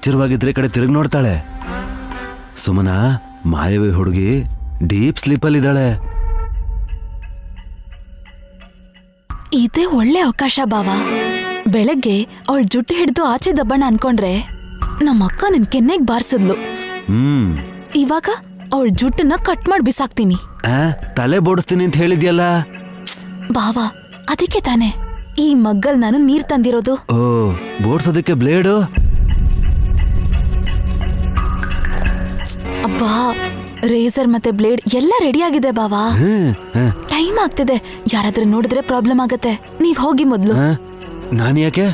ಎಚ್ಚರವಾಗಿದ್ರೆ ಕಡೆ ತಿರುಗಿ ನೋಡ್ತಾಳೆ. ಸುಮನ, ಮಾಯವೇ ಹುಡುಗಿ ಡೀಪ್ ಸ್ಲೀಪಲ್ಲಿ ಇದ್ದಾಳೆ. ಇದೇ ಒಳ್ಳೆ ಅವಕಾಶ ಬಾವ. ಬೆಳಗ್ಗೆ ಅವಳ ಜುಟ್ಟು ಹಿಡಿದು ಆಚೆ ದಬ್ಬಣ ಅನ್ಕೊಂಡ್ರೆ ನಮ್ಮ ಅಕ್ಕ ನನ್ ಕೆನ್ನೆಗ್ ಬಾರ್ಸಿದ್ಲು. ಇವಾಗ ಅವಳ ಜುಟ್ಟನ್ನ ಕಟ್ ಮಾಡಿ ಬಿಸಾಕ್ತೀನಿ. ತಲೆ ಬೋಡಿಸ್ತೀನಿ ಅಂತ ಹೇಳಿದ್ಯಲ್ಲ ಬಾವ, ಅದಕ್ಕೆ ತಾನೆ ಈ ಮಗ್ಗಲ್ ನಾನು ನೀರ್ ತಂದಿರೋದು. ಓ, ಬೋಡ್ಸೋದಕ್ಕೆ ಬ್ಲೇಡು? ಅಬ್ಬಾ, ರೇಸರ್ ಮತ್ತೆ ಬ್ಲೇಡ್ ಎಲ್ಲ ರೆಡಿ ಆಗಿದೆ ಬಾವಾ. ಟೈಮ್ ಆಗ್ತಿದೆ, ಯಾರಾದ್ರೂ ನೋಡಿದ್ರೆ ಪ್ರಾಬ್ಲಮ್ ಆಗತ್ತೆ. ನೀವ್ ಹೋಗಿ ಮೊದ್ಲು. ನಾನು ಯಾಕೆ?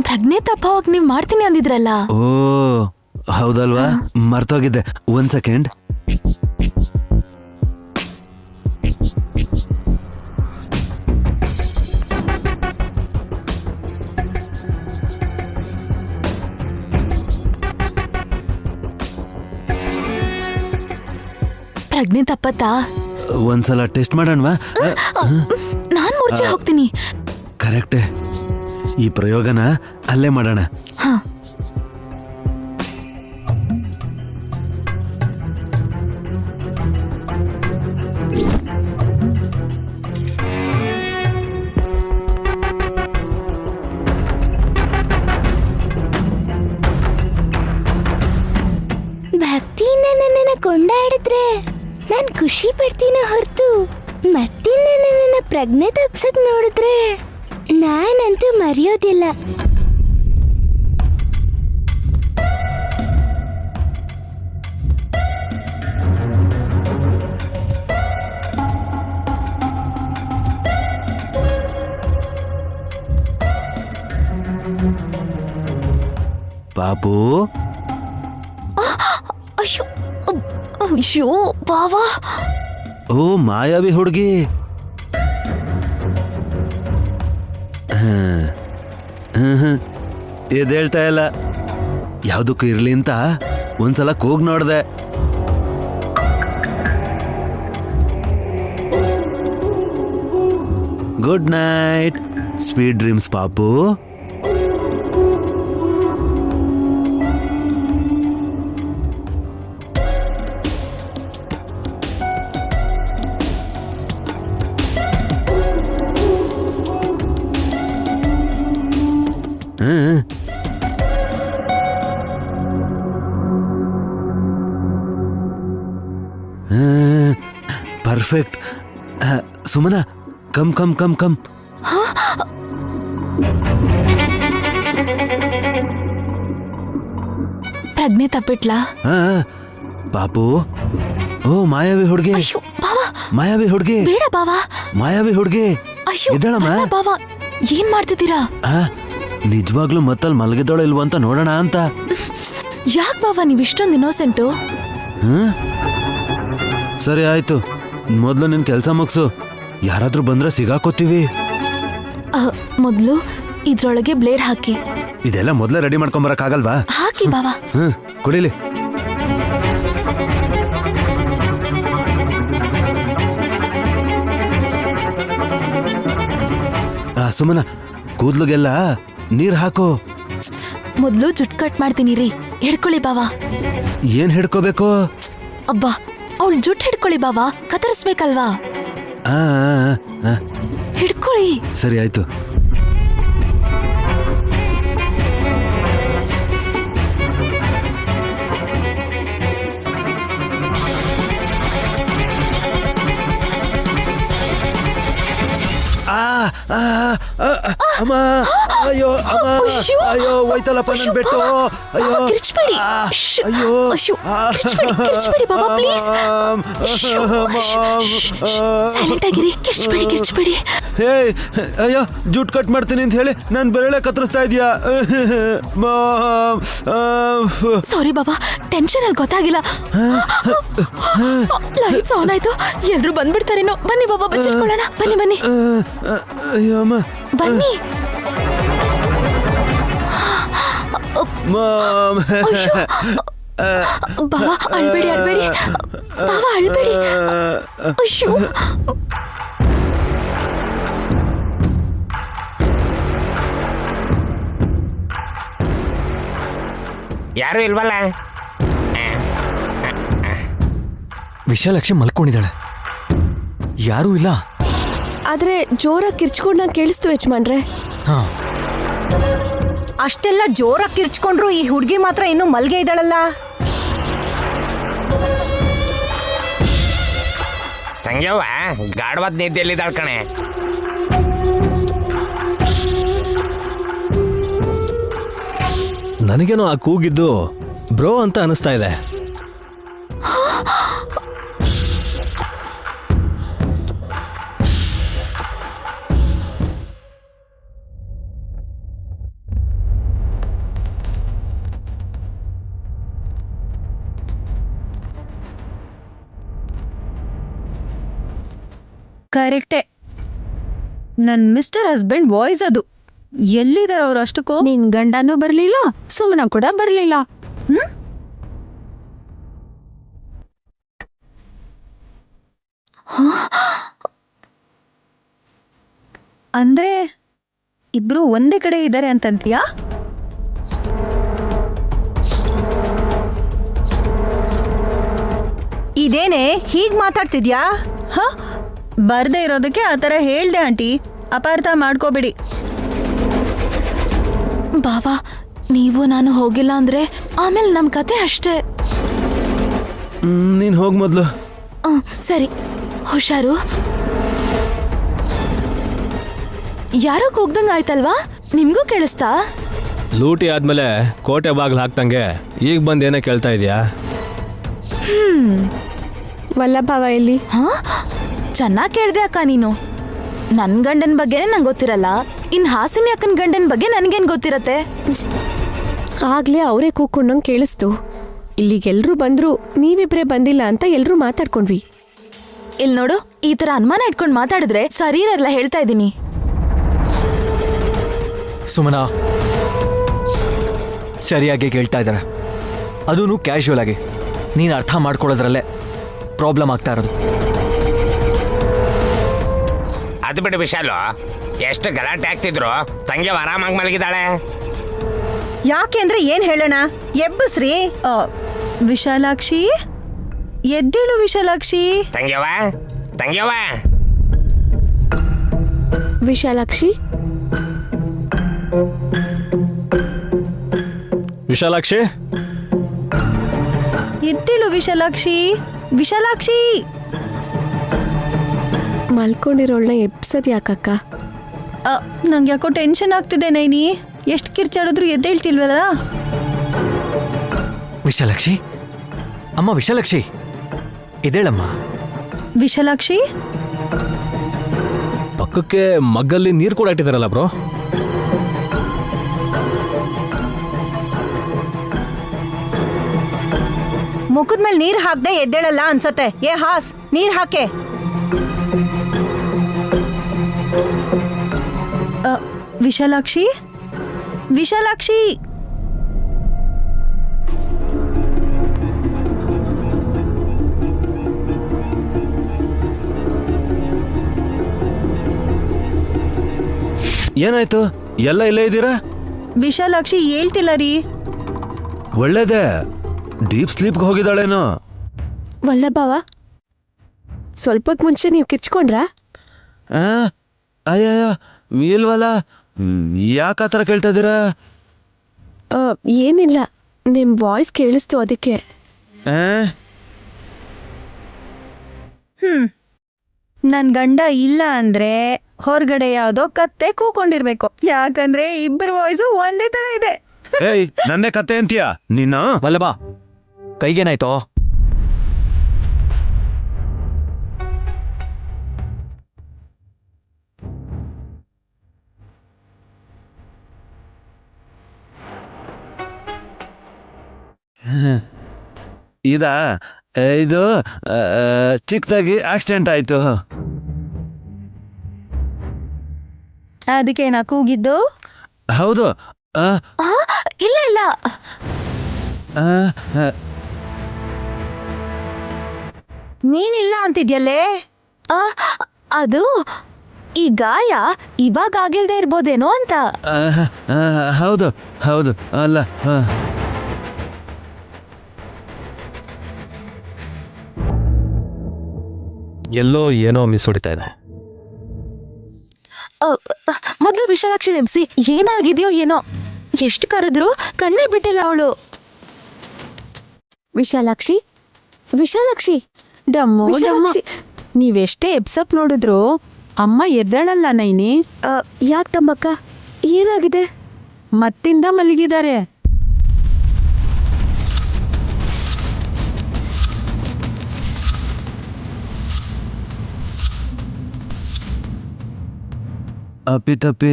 ಪ್ರಜ್ಞೆ ತಪ್ಪವಾಗ ನೀವ್ ಮಾಡ್ತೀನಿ ಅಂದಿದ್ರಲ್ಲ. ಓ ಹೌದಲ್ವಾ, ಮರ್ತೋಗಿದ್ದೆ. 1 ಸೆಕೆಂಡ್. ಪ್ರಜ್ಞೆ ತಪ್ಪತ್ತಾ? ಒಂದ್ಸಲ ಟೆಸ್ಟ್ ಮಾಡೋಣವಾ? ನಾನ್ ಮೂರ್ಛೆ ಹೋಗ್ತೀನಿ. ಕರೆಕ್ಟೇ, ಈ ಪ್ರಯೋಗನ ಅಲ್ಲೇ ಮಾಡೋಣ. ಹಾ, ಭಕ್ತಿಯಿಂದ ನನ್ನನ್ನ ಕೊಂಡಾಡಿದ್ರೆ ನಾನ್ ಖುಷಿ ಪಡ್ತೀನಿ ಹೊರತು ಮತ್ತಿಂದ ನನ್ನನ್ನ ಪ್ರಜ್ಞೆ ತಪ್ಸಕ್ ನೋಡಿದ್ರೆ ನಾನಂತೂ ಮರೆಯೋದಿಲ್ಲ. ಪಾಪು, ಅಯ್ಯೋ ಅಯ್ಯೋ ಬಾವಾ. ಓ ಮಾಯಾವಿ ಹುಡುಗಿ, ಎದ್ದೇಳ್ತಾ ಇಲ್ಲ. ಯಾವ್ದಕ್ಕೂ ಇರ್ಲಿ ಅಂತ ಒಂದ್ಸಲ ಕೂಗ್ ನೋಡ್ದೆ. ಗುಡ್ ನೈಟ್, ಸ್ವೀಟ್ ಡ್ರೀಮ್ಸ್ ಪಾಪು. Perfect. Sumana, come come come come. ಪ್ರಜ್ಞೆ ತಪ್ಪಿಟ್ಲಾ? ಪಾಪು, ಓ ಮಾಯಾವಿ ಹುಡುಗಿ, ಮಾಯಾವಿ ಹುಡುಗಿ, ಬೇಡ ಬಾವಾ. ಮಾಯಾವಿ ಹುಡುಗಿ ಇದ್ದಾಳಮ್ಮ. ಬಾವಾ, ಏನ್ ಮಾಡ್ತಿದ್ದೀರಾ? ನಿಜವಾಗ್ಲೂ ಮತ್ತಲ್ಲಿ ಮಲಗಿದೋಳ ಇಲ್ವಾ ಅಂತ ನೋಡೋಣ ಅಂತ. ಯಾಕೆ ಬಾವಾ ನೀವ್ ಇಷ್ಟೊಂದು ಇನ್ನೋಸೆಂಟು? ಸರಿ ಆಯ್ತು, ಮೊದ್ಲು ನಿನ್ ಕೆಲ್ಸ ಮುಗ್ಸು. ಯಾರಾದ್ರೂ ಬಂದ್ರೆ ಸಿಗಾಕೋತೀವಿ. ಮೊದ್ಲು ಇದ್ರೊಳಗೆ ಬ್ಲೇಡ್ ಹಾಕಿ. ಇದೆಲ್ಲ ಮೊದ್ಲೇ ರೆಡಿ ಮಾಡ್ಕೊಂಬರಕ್ ಆಗಲ್ವಾ? ಹಾಕಿ ಬಾವಾ. ಕುಡಿಲಿ. ಸುಮನ, ಕೂದ್ಲುಗೆಲ್ಲ ನೀರ್ ಹಾಕು. ಮೊದ್ಲು ಜುಟ್ ಕಟ್ ಮಾಡ್ತೀನಿ ರೀ. ಹಿಡ್ಕೊಳ್ಳಿ ಬಾವಾ. ಏನ್ ಹಿಡ್ಕೋಬೇಕು? ಅಬ್ಬಾ, ಅವಳು ಜುಟ್ ಹಿಡ್ಕೊಳ್ಳಿ ಬಾವಾ, ಕತ್ತರಿಸ್ಬೇಕಲ್ವಾ? ಹಿಡ್ಕೊಳ್ಳಿ. ಸರಿ ಆಯ್ತು. ಅಮ್ಮ, ಅಯ್ಯೋ ಅಮ್ಮ, ಅಯ್ಯೋ ಹೋಯ್ತಲ್ಲಪ್ಪ ನನ್ ಬೆಟ್ಟು. ಅಯ್ಯೋ ಕಿರ್ಚ್ಬೇಡಿ. ಅಯ್ಯೋ, ಕಿರ್ಚ್ಬೇಡಿ ಬಾಬಾ, ಪ್ಲೀಸ್. ಸೈಲೆಂಟ್ ಆಗಿರಿ, ಕಿರ್ಚ್ಬೇಡಿ. ಹೇ, ಅಯ್ಯೋ ಜುಟ್ ಕಟ್ ಮಾಡ್ತೀನಿ ಅಂತ ಹೇಳಿ ನಾನ್ ಬೆರಳೆ ಕತ್ತರಿಸ್ತಾ ಇದೀಯಾ? ಸಾರಿ ಬಾಬಾ, ಟೆನ್ಷನ್ ಅಲ್ಲಿ ಗೊತ್ತಾಗಿಲ್ಲ. ಲೈಟ್ಸ್ ಆನ್ ಆಯ್ತು, ಎಲ್ರು ಬಂದ್ಬಿಡ್ತಾರೇನೋ. ಬನ್ನಿ ಬಾಬಾ, ಬಚ್ಚಿಟ್ಕೊಳ್ಳೋಣ. ಬನ್ನಿ. ಅಯ್ಯೋ ಅಮ್ಮ, ಬನ್ನಿ. ಬಾಬಾ ಅಳ್ಬೇಡಿ. ಬಾಬಾ ಅಳ್ಬೇಡಿ. ಅಯ್ಯೋ, ಯಾರು ಇಲ್ವಲ್ಲ? ವಿಶಾಲಾಕ್ಷಿ ಮಲ್ಕೊಂಡಿದ್ದಾಳೆ, ಯಾರೂ ಇಲ್ಲ. ಆದ್ರೆ ಜೋರಾಗಿ ಕಿರ್ಚ್ಕೊಂಡಂಗೆ ಕೇಳಿಸ್ತು ಯಜಮಾನ್ರೆ. ಹಾ, ಅಷ್ಟೆಲ್ಲ ಜೋರಾಗಿ ಕಿರ್ಚ್ಕೊಂಡ್ರು ಈ ಹುಡುಗಿ ಮಾತ್ರ ಇನ್ನೂ ಮಲ್ಗೆ ಇದ್ದಾಳಲ್ಲ. ತಂಗ್ಯವ್ವ ಗಾಢವಾದ ನಿದ್ದೆಯಲ್ಲಿದ್ದಾಳ ಕಣೆ. ನನಗೇನೋ ಆ ಕೂಗಿದ್ದು ಬ್ರೋ ಅಂತ ಅನಿಸ್ತಾ ಇದೆ. ಕರೆಕ್ಟೇ, ನನ್ ಮಿಸ್ಟರ್ ಹಸ್ಬೆಂಡ್ ವಾಯ್ಸ್ ಅದು. ಎಲ್ಲಿದಾರ ಅವ್ರು ಅಷ್ಟಕ್ಕೂ? ನಿನ್ ಗಂಡನೂ ಬರ್ಲಿಲ್ಲ, ಸುಮನ ಕೂಡ ಬರ್ಲಿಲ್ಲ. ಅಂದ್ರೆ ಇಬ್ರು ಒಂದೇ ಕಡೆ ಇದ್ದಾರೆ ಅಂತಂತೀಯಾ? ಇದೇನೆ ಹೀಗ್ ಮಾತಾಡ್ತಿದ್ಯಾ? ಬರ್ದೇ ಇರೋದಕ್ಕೆ ಆ ಥರ ಹೇಳ್ದೆ ಆಂಟಿ, ಅಪಾರ್ಥ ಮಾಡ್ಕೋಬೇಡಿ. ಬಾವಾ, ನೀವು ನಾನು ಹೋಗಿಲ್ಲ ಅಂದ್ರೆ ಆಮೇಲೆ ನಮ್ ಕತೆ ಅಷ್ಟೇ. ನೀನು ಹೋಗಿ ಮೊದಲು. ಸರಿ, ಹುಷಾರು. ಯಾರೋ ಕೂಗ್ದಂಗ ಆಯ್ತಲ್ವಾ? ನಿಮ್ಗೂ ಕೇಳಿಸ್ತಾ? ಲೂಟಿ ಆದ್ಮೇಲೆ ಕೋಟೆ ಬಾಗ್ಲು ಹಾಕ್ತಂಗೆ ಈಗ ಬಂದು ಏನೇ ಕೇಳ್ತಾ ಇದೆಯಾ? ವಲ್ಲಭಾವ ಎಲ್ಲಿ? ಹಾ, ಚೆನ್ನಾಗ್ ಕೇಳ್ದೆ ಅಕ್ಕ ನೀನು. ನನ್ ಗಂಡನ್ ಬಗ್ಗೆನೇ ನಂಗೆ ಗೊತ್ತಿರಲ್ಲ, ಇನ್ ಹಾಸಿನಿ ಅಕ್ಕನ ಗಂಡನ್ ಬಗ್ಗೆ ನನ್ಗೇನ್ ಗೊತ್ತಿರತ್ತೆ? ಆಗ್ಲೇ ಅವರೇ ಕೂಗ್ಕೊಂಡಂಗೆ ಕೇಳಿಸ್ತು. ಇಲ್ಲಿಗೆಲ್ರೂ ಬಂದ್ರು, ನೀವಿಬ್ರೇ ಬಂದಿಲ್ಲ ಅಂತ ಎಲ್ರೂ ಮಾತಾಡ್ಕೊಂಡ್ವಿ. ಇಲ್ ನೋಡು, ಈ ತರ ಅನುಮಾನ ಇಟ್ಕೊಂಡ್ ಮಾತಾಡಿದ್ರೆ ಸರಿ ಇರಲ್ಲ, ಹೇಳ್ತಾ ಇದೀನಿ. ಸುಮನಾ ಸರಿಯಾಗಿ ಕೇಳ್ತಾ ಇದ್ದಾರೆ, ಅದೂ ಕ್ಯಾಶುವಲ್ ಆಗಿ. ನೀನು ಅರ್ಥ ಮಾಡ್ಕೊಳ್ಳೋದ್ರಲ್ಲೇ ಪ್ರಾಬ್ಲಮ್ ಆಗ್ತಾ ಇರೋದು. ಅದು ಬಿಡು ವಿಶಾಲು, ಎಷ್ಟು ಗಲಾಟೆ ಆಗ್ತಿದ್ರು ತಂಗ್ಯವ್ ಆರಾಮಾಗಿ ಮಲಗಿದ್ದಾಳೆ. ಯಾಕೆಂದ್ರೆ ಏನ್ ಹೇಳೋಣ? ಎಬ್ಬಸ್ರಿ. ವಿಶಾಲಾಕ್ಷಿ, ಎದ್ದೇಳು ವಿಶಾಲಾಕ್ಷಿ. ತಂಗ್ಯವ್ವ, ತಂಗ್ಯವ್ವ. ವಿಶಾಲಾಕ್ಷಿ, ವಿಶಾಲಾಕ್ಷಿ, ಎದ್ದೇಳು ವಿಶಾಲಾಕ್ಷಿ. ವಿಶಾಲಾಕ್ಷಿ, ಮಲ್ಕೊಂಡಿರೋಳ್ನ ಎಬ್ಸದ್ ಯಾಕಕ್ಕ? ನಂಗೆ ಯಾಕೋ ಟೆನ್ಷನ್ ಆಗ್ತಿದೆ ನೈನಿ. ಎಷ್ಟು ಕಿರ್ಚಾಡಿದ್ರು ಎದ್ದೇಳ್ತಿಲ್ವಲ್ಲ? ವಿಶಾಲಾಕ್ಷಿ, ಅಮ್ಮ ವಿಶಾಲಾಕ್ಷಿ, ಇದೇಳಮ್ಮ. ವಿಶಾಲಾಕ್ಷಿ, ಪಕ್ಕಕ್ಕೆ ಮಗ್ಗಲ್ಲಿ ನೀರು ಕೂಡ ಇಟ್ಟಿದಾರಲ್ಲ ಬ್ರೋ. ಮುಖದ ಮೇಲೆ ನೀರ್ ಹಾಕ್ದೆ ಎದ್ದೇಳಲ್ಲ ಅನ್ಸತ್ತೆ. ಏ ಹಾಸ್, ನೀರ್ ಹಾಕೆ. ವಿಶಾಲಾಕ್ಷಿ, ವಿಶಾಲಾಕ್ಷಿ. ಏನಾಯ್ತು? ಎಲ್ಲ ಇಲ್ಲೇ ಇದ್ದೀರಾ? ವಿಶಾಲಾಕ್ಷಿ ಹೇಳ್ತಿಲ್ಲ ರೀ. ಒಳ್ಳೇದೇ, ಡೀಪ್ ಸ್ಲೀಪ್ಗೆ ಹೋಗಿದ್ದಾಳೇನೋ. ವಲ್ಲಭಾವ, ಸ್ವಲ್ಪ ಹೊತ್ತು ಮುಂಚೆ ನೀವು ಕಿರ್ಚ್ಕೊಂಡ್ರಾ? ಅಯ್ಯಯ್ಯ, ಇಲ್ವಲ್ಲ. ಯಾಕೆ ಆ ಥರ ಕೇಳ್ತಾ ಇದ್ದೀರಾ? ಏನಿಲ್ಲ, ನಿಮ್ಮ ವಾಯ್ಸ್ ಕೇಳಿಸ್ತು ಅದಕ್ಕೆ. ನನ್ ಗಂಡ ಇಲ್ಲ ಅಂದ್ರೆ ಹೊರಗಡೆ ಯಾವ್ದೋ ಕತ್ತೆ ಕೂಕೊಂಡಿರ್ಬೇಕು. ಯಾಕಂದ್ರೆ ಇಬ್ಬರ ವಾಯ್ಸು ಒಂದೇ ತರ ಇದೆ. ಏಯ್, ನನ್ನೇ ಕತೆ ಅಂತೀಯ ನೀನು? ವಲ್ಲಭ, ಕೈಗೇನಾಯ್ತೋ? ಇದು ಚಿಕ್ಕದಾಗಿ ಆಕ್ಸಿಡೆಂಟ್ ಆಯ್ತು. ಅದಕ್ಕೆ ನಾ ಕೂಗಿದ್ದು. ಹೌದು. ಇಲ್ಲ ಇಲ್ಲ, ನೀನಿಲ್ಲ ಅಂತಿದ್ಯಲ್ಲೇ. ಅದು ಈ ಗಾಯ ಇವಾಗ ಆಗಿಲ್ದೇ ಇರ್ಬೋದೇನೋ ಅಂತ. ಹೌದು ಹೌದು. ಅಲ್ಲ, ಎಲ್ಲೋ ಏನೋ ಮಿಸ್ ಹೊಡಿತಾ ಇದೆ. ಮೊದ್ಲು ವಿಶಾಲಾಕ್ಷಿ ನೆಮ್ಸಿ ಏನಾಗಿದೆಯೋ ಏನೋ, ಎಷ್ಟು ಕರೆದ್ರು ಕಣ್ಣೇ ಬಿಟ್ಟಿಲ್ಲ ಅವಳು. ವಿಶಾಲಾಕ್ಷಿ, ವಿಶಾಲಾಕ್ಷಿ, ಡಮ್ಮು ಡಮ್ಮ, ನೀವೆಷ್ಟೇ ಎಬ್ಸಪ್ ನೋಡಿದ್ರು ಅಮ್ಮ ಎದ್ದೇಳಲ್ಲ ನೈನಿ. ಯಾಕೆ ತಮ್ಮಕ್ಕ, ಏನಾಗಿದೆ? ಮತ್ತಿಂದ ಮಲಗಿದ್ದಾರೆ. ಅಪ್ಪಿ ತಪ್ಪಿ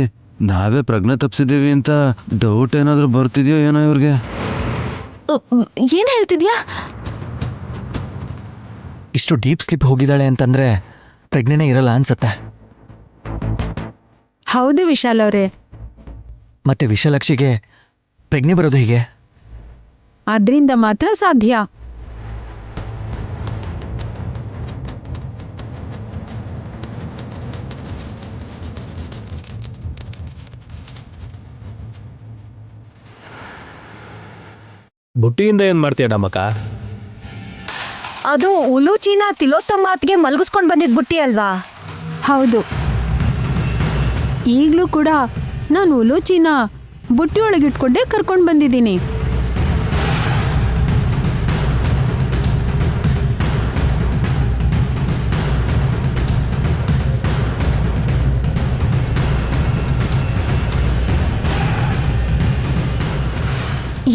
ನಾವೇ ಪ್ರಜ್ಞೆ ತಪ್ಸಿದ್ದೀವಿ ಅಂತ ಡೌಟ್ ಏನಾದರೂ ಬರ್ತಿದ್ಯೋ ಏನೋ ಇವ್ರಿಗೆ. ಏನ್ ಹೇಳ್ತಿದ್ಯಾ? ಇಷ್ಟು ಡೀಪ್ ಸ್ಲಿಪ್ ಹೋಗಿದ್ದಾಳೆ ಅಂತಂದ್ರೆ ಪ್ರಜ್ಞೆನೇ ಇರಲ್ಲ ಅನ್ಸತ್ತೆ. ಹೌದು ವಿಶಾಲ್ ಅವರೇ, ಮತ್ತೆ ವಿಶಾಲಾಕ್ಷಿಗೆ ಪ್ರಜ್ಞೆ ಬರೋದು ಹೀಗೆ? ಅದರಿಂದ ಮಾತ್ರ ಸಾಧ್ಯ. ಬುಟ್ಟಿಯಿಂದ ಏನ್ ಮಾಡ್ತೀಯ ಡಮ್ಮಕ್ಕ? ಅದು ಉಲೂಚಿನ ತಿಲೋತ್ತಮಾತ್ಗೆ ಮಲಗಿಸ್ಕೊಂಡು ಬಂದಿದ್ ಬುಟ್ಟಿ ಅಲ್ವಾ? ಹೌದು. ಈಗಲೂ ಕೂಡ ನಾನು ಉಲೂಚಿನ ಬುಟ್ಟಿ ಒಳಗಿಟ್ಕೊಂಡೇ ಕರ್ಕೊಂಡು ಬಂದಿದ್ದೀನಿ.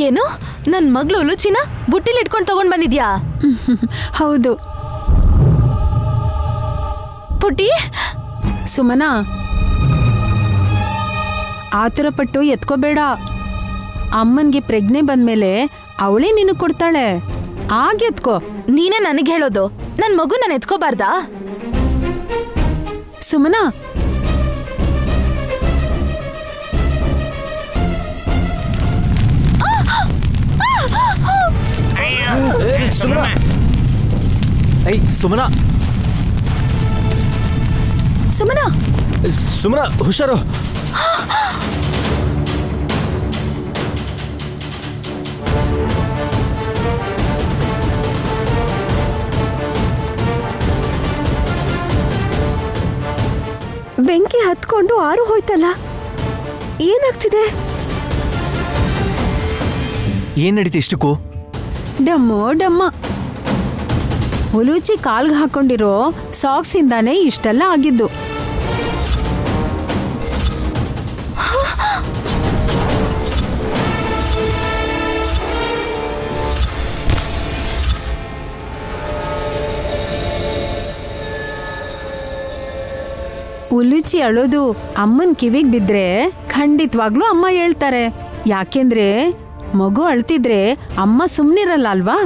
ಏನು, ನನ್ ಮಗಳು ಉಲುಚಿನ ಬುಟ್ಟಿಲಿ ಇಟ್ಕೊಂಡು ತಗೊಂಡ್ ಬಂದಿದ್ಯಾ? ಹೌದು. ಪುಟ್ಟಿ, ಸುಮನಾ, ಆತರ ಪಟ್ಟು ಎತ್ಕೋಬೇಡ. ಅಮ್ಮನ್ಗೆ ಪ್ರಜ್ಞೆ ಬಂದ್ಮೇಲೆ ಅವಳೇ ನಿನಗೆ ಕೊಡ್ತಾಳೆ, ಆಗ ಎತ್ಕೋ. ನೀನೇ ನನಗೆ ಹೇಳೋದು, ನನ್ ಮಗು ನಾನು ಎತ್ಕೋಬಾರ್ದಾ? ಸುಮನಾ, ಐ ಸುಮನಾ, ಸುಮನಾ, ಸುಮ್ಮನ ಹುಷಾರು. ಬೆಂಕಿ ಹತ್ಕೊಂಡು ಆರು ಹೋಯ್ತಲ್ಲ, ಏನಾಗ್ತಿದೆ? ಏನ್ ನಡೀತಿ ಇಷ್ಟಕ್ಕೂ? ಡಮ್ಮೋ ಡಮ್ಮ, ಉಲೂಚಿ ಕಾಲ್ಗೆ ಹಾಕೊಂಡಿರೋ ಸಾಕ್ಸ್ ಇಂದಾನೇ ಇಷ್ಟೆಲ್ಲ ಆಗಿದ್ದು. ಉಲುಚಿ ಅಳೋದು ಅಮ್ಮನ್ ಕಿವಿಗ್ ಬಿದ್ರೆ ಖಂಡಿತವಾಗ್ಲೂ ಅಮ್ಮ ಹೇಳ್ತಾರೆ. ಯಾಕೆಂದ್ರೆ ಮಗು ಅಳ್ತಿದ್ರೆ ಅಮ್ಮ ಸುಮ್ನಿರಲ್ಲ ಅಲ್ವಾ?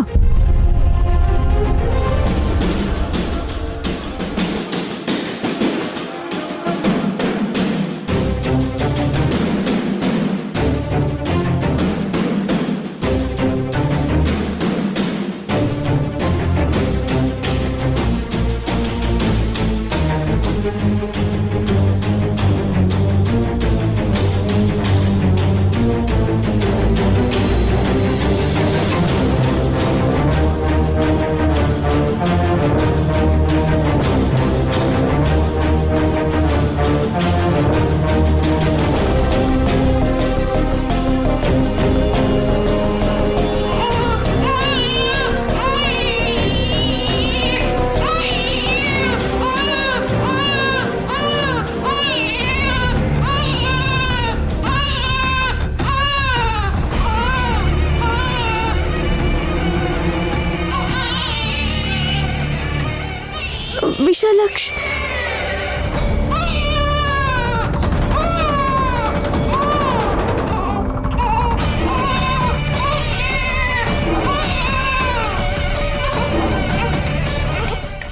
ವಿಶಾಲಾಕ್ಷಿ,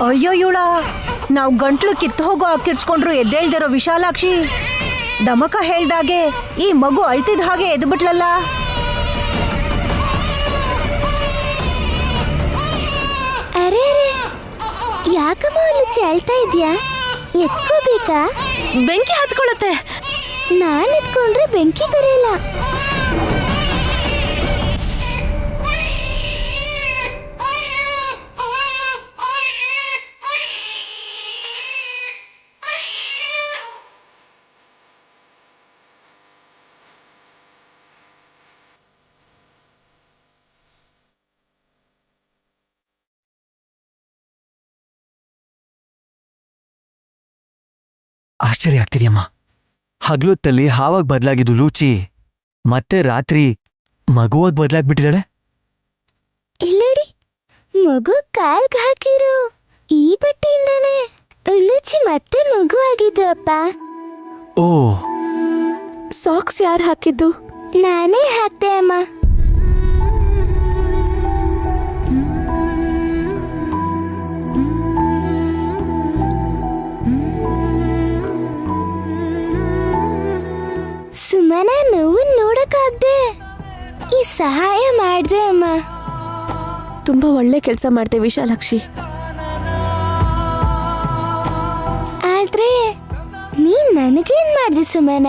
ಅಯ್ಯೋ ಇವಳ, ನಾವು ಗಂಟ್ಲು ಕಿತ್ತು ಹೋಗೋ ಕಿರ್ಚ್ಕೊಂಡ್ರು ಎದ್ದೇಳ್ದಿರೋ ವಿಶಾಲಾಕ್ಷಿ ಡಮಕ ಹೇಳ್ದಾಗೆ ಈ ಮಗು ಅಳ್ತಿದ ಹಾಗೆ ಎದ್ಬಿಟ್ಲಲ್ಲ. ಅರೆ ಅರೆ, ಯಾಕಮ್ಮ ಉಲುಚಿ ಅಳ್ತಾ ಇದ್ಯಾ? ಎತ್ಕೋಬೇಕಾ? ಬೆಂಕಿ ಹತ್ಕೊಳ್ಳುತ್ತೆ. ನಾನು ಎತ್ಕೊಂಡ್ರೆ ಬೆಂಕಿ ಬರಲ್ಲ. ಆಶ್ಚರ್ಯ ಆಗ್ತಿದ್ಯಮ್ಮ. ಹಗ್ಲೊತ್ತಲ್ಲಿ ಹಾವಾಗ ಬದಲಾಗಿದ್ದು ಲೂಚಿ ಮತ್ತೆ ರಾತ್ರಿ ಮಗುವಾಗಿ ಬದಲಾಗ್ಬಿಟ್ಟಿದ್ದಾಳೆ. ಇಲ್ಲಡಿ, ಮಗು ಕಾಲ್ಗೆ ಹಾಕಿರೋ ಈ ಬಟ್ಟೆಯಿಂದಾನೆ ಉಲ್ಲುಚಿ ಮತ್ತೆ ಮಗು ಆಗಿದ್ದು ಅಪ್ಪ. ಓ, ಸಾಕ್ಸ್ ಯಾರು ಹಾಕಿದ್ದು? ನಾನೇ ಹಾಕ್ತೆ ಅಮ್ಮ. ಸುಮನ ನೋವು ನೋಡಕ್ಕಾಗ್ದೆ ಈ ಸಹಾಯ ಮಾಡ್ದೆ ಅಮ್ಮ. ತುಂಬಾ ಒಳ್ಳೆ ಕೆಲಸ ಮಾಡ್ದೆ ವಿಶಾಲಾಕ್ಷಿ. ಆದ್ರೆ ನೀನ್ ನನಗೇನ್ ಮಾಡ್ದೆ ಸುಮನ?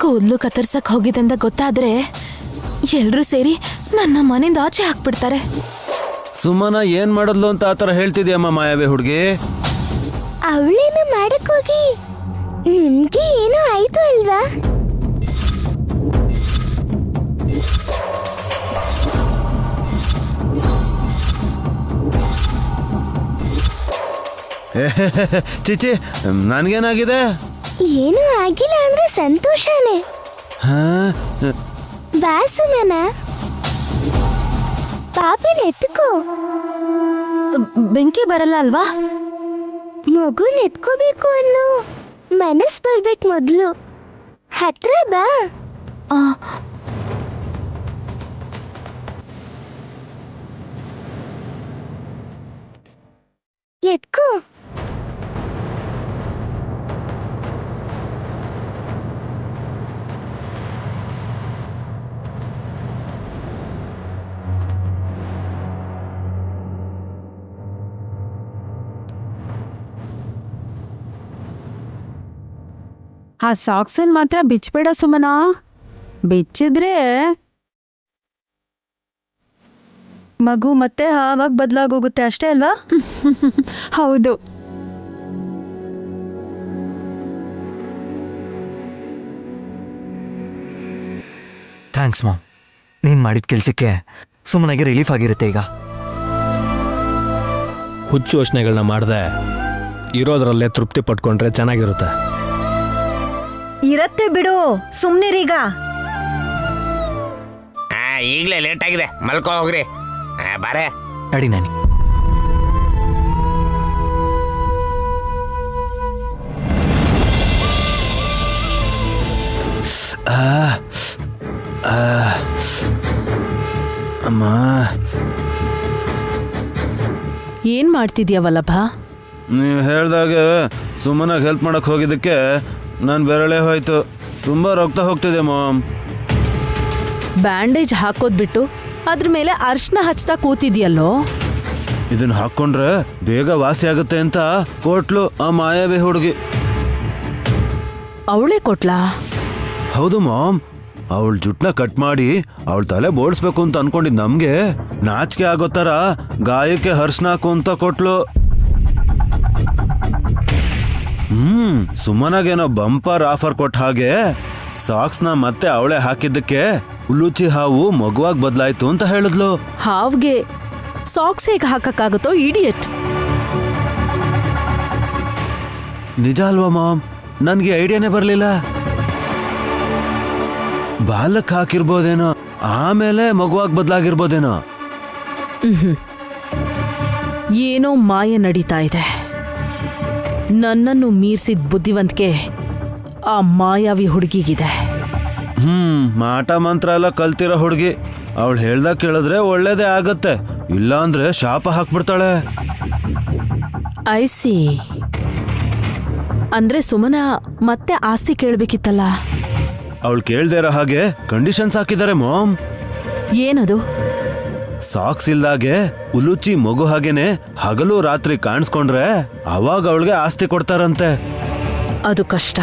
ಕೂದ್ಲು ಕತ್ತರ್ಸಕ್ ಹೋಗಿದೆ ಅಂತ ಗೊತ್ತಾದ್ರೆ ಎಲ್ರೂ ಸೇರಿ ನನ್ನ ಮನೆಯಿಂದ ಆಚೆ ಹಾಕ್ಬಿಡ್ತಾರೆ. ಸುಮನ ಏನ್ ಮಾಡದ್ಲು ಅಂತ ಆತರ ಹೇಳ್ತಿದ್ಯಮ್ಮ ಮಾಯಾವಿ ಹುಡುಗಿ. ಅವಳೇನು ಮಾಡಕ್ ಹೋಗಿ ನಿಮ್ಗೆ ಏನೋ ಆಯ್ತು ಅಲ್ವಾ? ಚಿಚಿ, ನನ್ಗೇನಾಗಿದೆ? ಏನೂ ಆಗಿಲ್ಲ ಅಂದ್ರೆ ಸಂತೋಷನೇ. ಹಾ, ಬಾ ಸುಮನ, ಪಾಪನ ಎತ್ಕೋ. ಬೆಂಕಿ ಬರಲ್ಲ ಅಲ್ವಾ? ಮಗುನ್ ಎತ್ಕೋಬೇಕು ಅನ್ನೋ ಮನಸ್ ಬರ್ಬೇಕು ಮೊದ್ಲು. ಹತ್ರ ಬಾ. ಎತ್ಕೋ. ಆ ಸಾಕ್ಸನ್ ಮಾತ್ರ ಬಿಚ್ಚಬೇಡ ಸುಮನ. ಬಿಚ್ಚಿದ್ರೆ ಮಗು ಮತ್ತೆ ಆವಾಗ ಬದಲಾಗೋಗುತ್ತೆ ಅಷ್ಟೇ ಅಲ್ವಾ? ಹೌದು. Thanks mom. ನೀನ್ ಮಾಡಿದ ಕೆಲ್ಸಕ್ಕೆ ಸುಮ್ಮನೆಗೆ ರಿಲೀಫ್ ಆಗಿರುತ್ತೆ ಈಗ. ಹುಚ್ಚು ಯೋಚನೆಗಳನ್ನ ಮಾಡದೆ ಇರೋದ್ರಲ್ಲೇ ತೃಪ್ತಿ ಪಟ್ಕೊಂಡ್ರೆ ಚೆನ್ನಾಗಿರುತ್ತೆ. ಇರತ್ತೆ ಬಿಡು, ಸುಮ್ನಿರೀಗ. ಈಗಲೇ ಲೇಟ್ ಆಗಿದೆ, ಮಲ್ಕೋ ಹೋಗ್ರಿ. ಬಾರೆ ಅಡಿ ನಾನಿ. ಅಮ್ಮ, ಏನ್ ಮಾಡ್ತಿದ್ಯಾ ವಲ್ಲಭ? ನೀವು ಹೇಳ್ದಾಗೆ ಸುಮ್ಮನಾಗಿ ಹೆಲ್ಪ್ ಮಾಡಕ್ ಹೋಗಿದ್ದಕ್ಕೆ ನಾನು ಬೆರಳೆ ಹೋಯ್ತು. ತುಂಬಾ ರಕ್ತ ಹೋಗ್ತಿದೆ ಮಾಮ್. ಬ್ಯಾಂಡೇಜ್ ಹಾಕೋದ್ಬಿಟ್ಟು ಅದ್ರ ಮೇಲೆ ಅರ್ಶನ ಹಚ್ತಾ ಕೂತಿದ್ಯಲ್ಲೋ. ಇದನ್ನ ಹಾಕೊಂಡ್ರೆ ಬೇಗ ವಾಸಿ ಆಗುತ್ತೆ ಅಂತ ಕೊಟ್ಲು ಆ ಮಾಯಾವಿ ಹುಡುಗಿ. ಅವಳೇ ಕೊಟ್ಲಾ? ಹೌದು ಮಾಮ್. ಅವಳ ಜುಟ್ನ ಕಟ್ ಮಾಡಿ ಅವಳ ತಲೆ ಬೋಳ್ಸ್ಬೇಕು ಅಂತ ಅನ್ಕೊಂಡಿದ್ ನಮ್ಗೆ ನಾಚಿಕೆ ಆಗೋ ತರ ಗಾಯಕ್ಕೆ ಅರ್ಶನ ಹಾಕು ಅಂತ ಕೊಟ್ಲು. ಸುಮನಾಗೇನೋ ಬಂಪರ್ ಆಫರ್ ಕೊಟ್ಟ ಹಾಗೆ ಸಾಕ್ಸ್ನ ಮತ್ತೆ ಅವಳೆ ಹಾಕಿದ್ದಕ್ಕೆ ಉಲ್ಲುಚಿ ಹಾವು ಮಗುವಾಗಿ ಬದಲಾಯ್ತು ಅಂತ ಹೇಳಿದ್ಲು. ಹಾವ್ಗೆ ಸಾಕ್ಸ್ ಹೇಗೆ ಹಾಕಕ್ಕಾಗುತ್ತೋ ಇಡಿಯಟ್. ನಿಜ ಅಲ್ವಾ ಮಾಮ್? ನನ್ಗೆ ಐಡಿಯಾನೇ ಬರ್ಲಿಲ್ಲ. ಬಾಲಕ್ ಹಾಕಿರ್ಬೋದೇನೋ, ಆಮೇಲೆ ಮಗುವಾಗಿ ಬದಲಾಗಿರ್ಬೋದೇನೋ. ಏನೋ ಮಾಯ ನಡೀತಾ ಇದೆ. ನನ್ನನ್ನು ಮೀರ್ಸಿದ ಬುದ್ಧಿವಂತಿಕೆ ಆ ಮಾಯಾವಿ ಹುಡುಗಿಗಿದೆ. ಮಾಟ ಮಂತ್ರ ಎಲ್ಲ ಕಲ್ತಿರೋ ಹುಡುಗಿ. ಅವಳು ಹೇಳ್ದಾಗ ಕೇಳಿದ್ರೆ ಒಳ್ಳೇದೇ ಆಗತ್ತೆ, ಇಲ್ಲ ಅಂದ್ರೆ ಶಾಪ ಹಾಕ್ಬಿಡ್ತಾಳೆ. ಐಸಿ. ಅಂದ್ರೆ ಸುಮನ ಮತ್ತೆ ಆಸ್ತಿ ಕೇಳ್ಬೇಕಿತ್ತಲ್ಲ. ಅವಳು ಕೇಳ್ದೇ ಇರೋ ಹಾಗೆ ಕಂಡೀಷನ್ಸ್ ಹಾಕಿದ್ದಾರೆ ಮಾಮ್. ಏನದು? ಸಾಕ್ಸ್ ಇಲ್ದಾಗೆ ಉಲುಚಿ ಮಗು ಹಾಗೇನೆ ಹಗಲು ರಾತ್ರಿ ಕಾಣಿಸ್ಕೊಂಡ್ರೆ ಅವಾಗ ಅವಳಿಗೆ ಆಸ್ತಿ ಕೊಡ್ತಾರಂತೆ. ಅದು ಕಷ್ಟ.